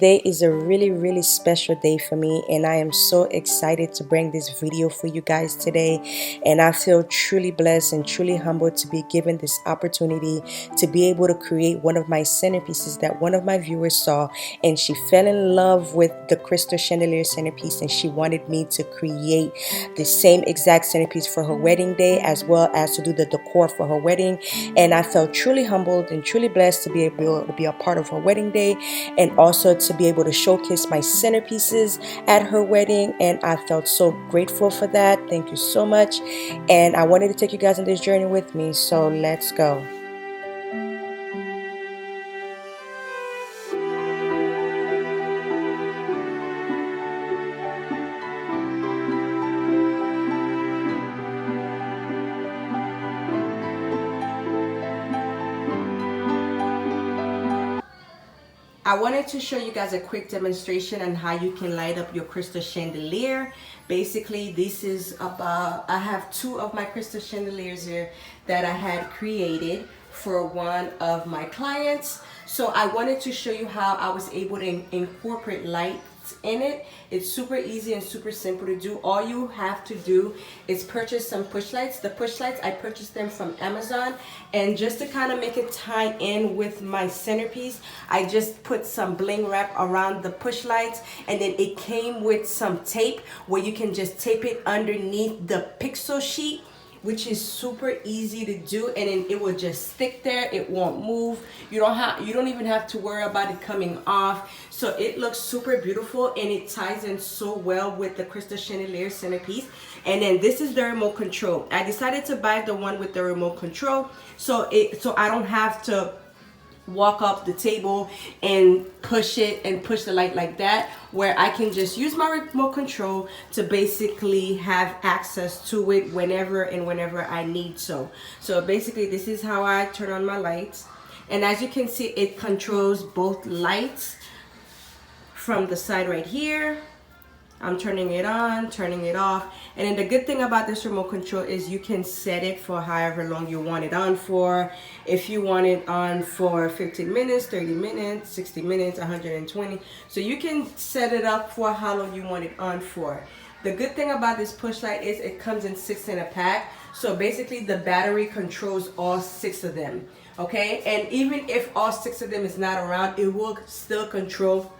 Today is a really special day for me, and I am so excited to bring this video for you guys today. And I feel truly blessed and truly humbled to be given this opportunity to be able to create one of my centerpieces that one of my viewers saw, and she fell in love with the Crystal Chandelier Centerpiece, and she wanted me to create the same exact centerpiece for her wedding day, as well as to do the decor for her wedding. And I felt truly humbled and truly blessed to be able to be a part of her wedding day, and also to be able to showcase my centerpieces at her wedding. And I felt so grateful for that. Thank you so much. And I wanted to take you guys on this journey with me, so let's go. I wanted to show you guys a quick demonstration on how you can light up your crystal chandelier. Basically, this is about, I have two of my crystal chandeliers here that I had created for one of my clients. So I wanted to show you how I was able to incorporate lights in it. It's super easy and super simple to do. All you have to do is purchase some push lights. The push lights, I purchased them from Amazon, and just to kind of make it tie in with my centerpiece, I just put some bling wrap around the push lights, and then it came with some tape where you can just tape it underneath the pixel sheet, which is super easy to do, and then it will just stick there. It won't move. You don't even have to worry about it coming off. So it looks super beautiful, and it ties in so well with the Crystal Chandelier Centerpiece. And then this is the remote control. I decided to buy the one with the remote control so I don't have to walk up the table and push it and push the light like that, where I can just use my remote control to basically have access to it whenever I need. So basically, this is how I turn on my lights, and as you can see, it controls both lights from the side right here. I'm turning it on, turning it off. And then the good thing about this remote control is you can set it for however long you want it on for. If you want it on for 15 minutes, 30 minutes, 60 minutes, 120. So you can set it up for how long you want it on for. The good thing about this push light is it comes in 6 in a pack. So basically the battery controls all 6 of them. Okay, and even if all 6 of them is not around, it will still control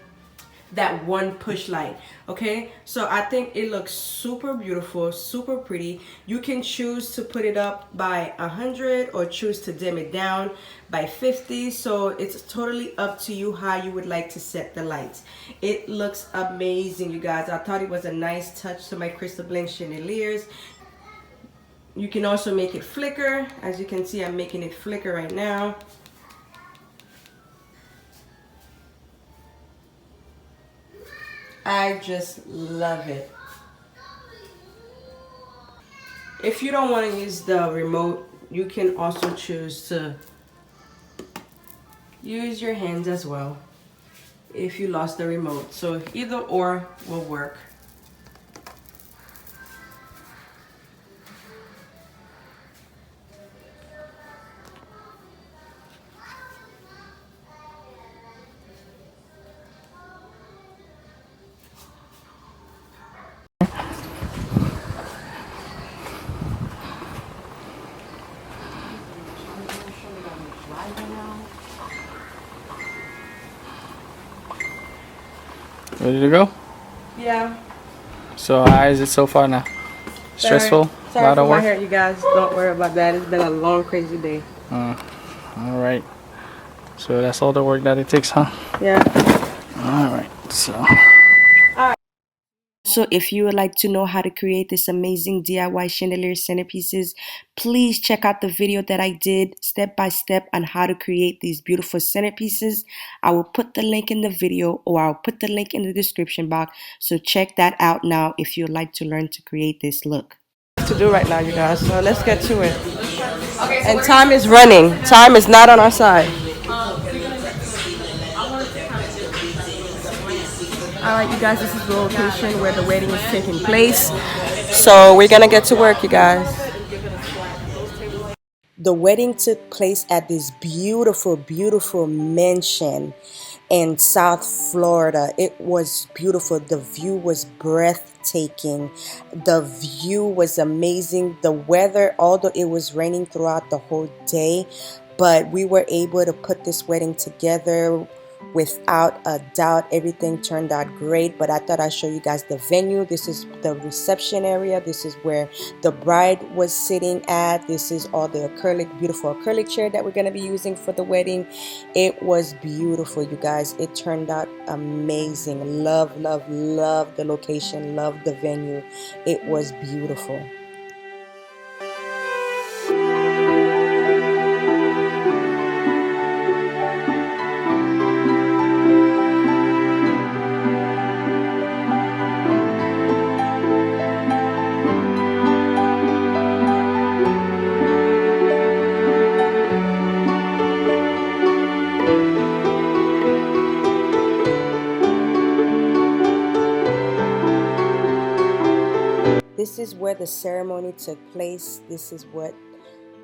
that one push light. Okay, so I think it looks super beautiful, super pretty. You can choose to put it up by 100 or choose to dim it down by 50. So it's totally up to you how you would like to set the lights. It looks amazing, you guys. I thought it was a nice touch to my crystal bling chandeliers. You can also make it flicker. As you can see, I'm making it flicker right now. I just love it. If you don't want to use the remote, you can also choose to use your hands as well if you lost the remote. So either or will work. Ready to go? Yeah. So how is it so far now? Stressful? Sorry A lot for of my work? hair, you guys. Don't worry about that. It's been a long, crazy day. Alright. So that's all the work that it takes, huh? Yeah. Alright, so. So if you would like to know how to create this amazing DIY chandelier centerpieces, please check out the video that I did step by step on how to create these beautiful centerpieces. I will put the link in the video, or I'll put the link in the description box. So check that out now if you'd like to learn to create this look. To do right now, you guys. So let's get to it. Okay, so and time is running. Time is not on our side. Alright, you guys, this is the location where the wedding is taking place. So we're gonna get to work, you guys. The wedding took place at this beautiful mansion. in South Florida. It was beautiful. The view was breathtaking. The view was amazing. The weather, although it was raining throughout the whole day, but we were able to put this wedding together. Without a doubt, everything turned out great. But I thought I'd show you guys the venue. This is the reception area. This is where the bride was sitting at. This is all the beautiful acrylic chair that we're going to be using for the wedding. It was beautiful, you guys. It turned out amazing. Love, love, love the location. Love the venue. It was beautiful. This is where the ceremony took place. This is what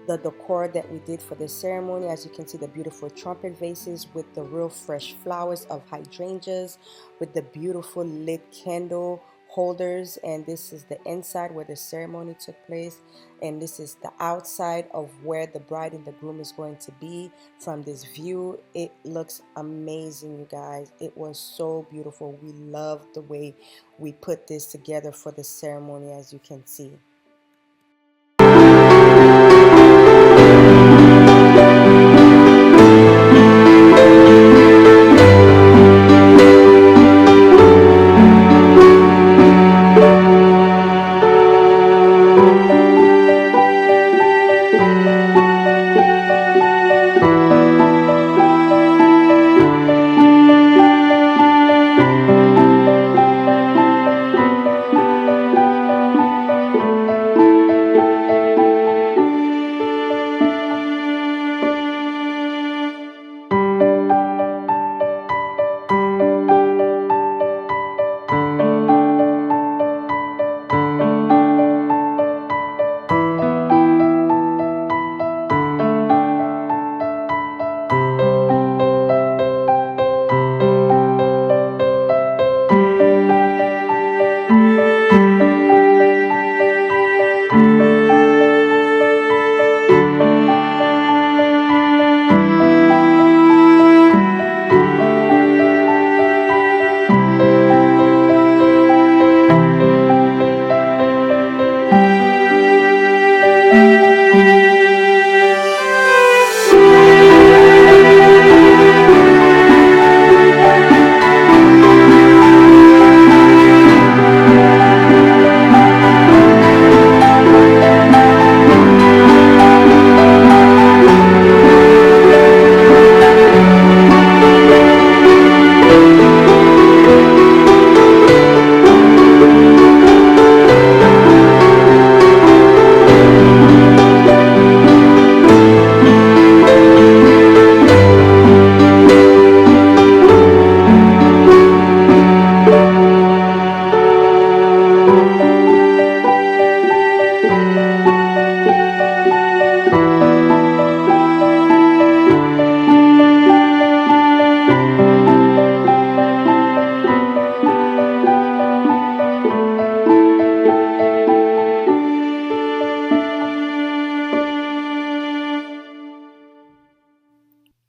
the decor that we did for the ceremony. As you can see, the beautiful trumpet vases with the real fresh flowers of hydrangeas, with the beautiful lit candle holders. And this is the inside where the ceremony took place, and this is the outside of where the bride and the groom is going to be. From this view, it looks amazing, you guys. It was so beautiful. We loved the way we put this together for the ceremony, as you can see.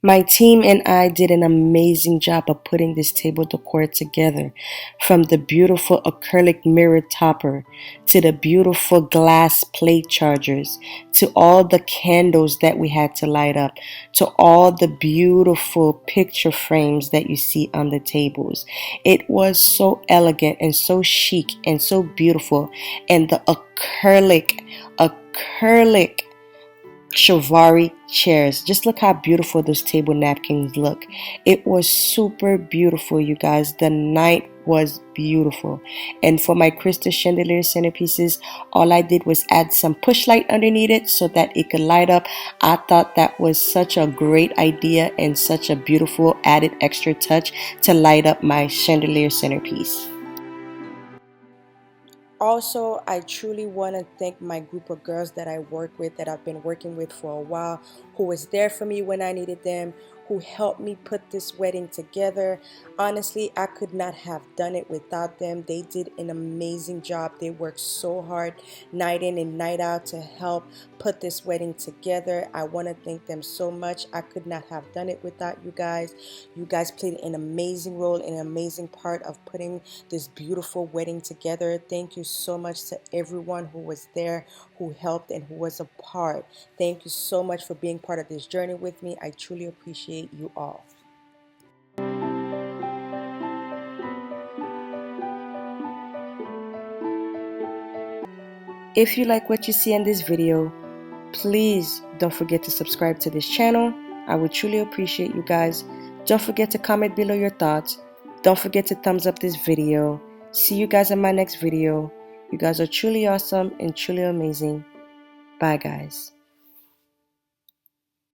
My team and I did an amazing job of putting this table decor together, from the beautiful acrylic mirror topper to the beautiful glass plate chargers to all the candles that we had to light up to all the beautiful picture frames that you see on the tables. It was so elegant and so chic and so beautiful, and the acrylic Chivalry chairs. Just look how beautiful those table napkins look. It was super beautiful, you guys. The night was beautiful. And for my crystal chandelier centerpieces, all I did was add some push light underneath it so that it could light up. I thought that was such a great idea and such a beautiful added extra touch to light up my chandelier centerpiece. Also, I truly want to thank my group of girls that I work with, that I've been working with for a while, who was there for me when I needed them, who helped me put this wedding together. Honestly, I could not have done it without them. They did an amazing job. They worked so hard night in and night out to help put this wedding together. I want to thank them so much. I could not have done it without you guys. You guys played an amazing role, an amazing part of putting this beautiful wedding together. Thank you so much to everyone who was there, who helped, and who was a part. Thank you so much for being part of this journey with me. I truly appreciate you all. If you like what you see in this video, please don't forget to subscribe to this channel. I would truly appreciate you guys. Don't forget to comment below your thoughts. Don't forget to thumbs up this video. See you guys in my next video. You guys are truly awesome and truly amazing. Bye guys.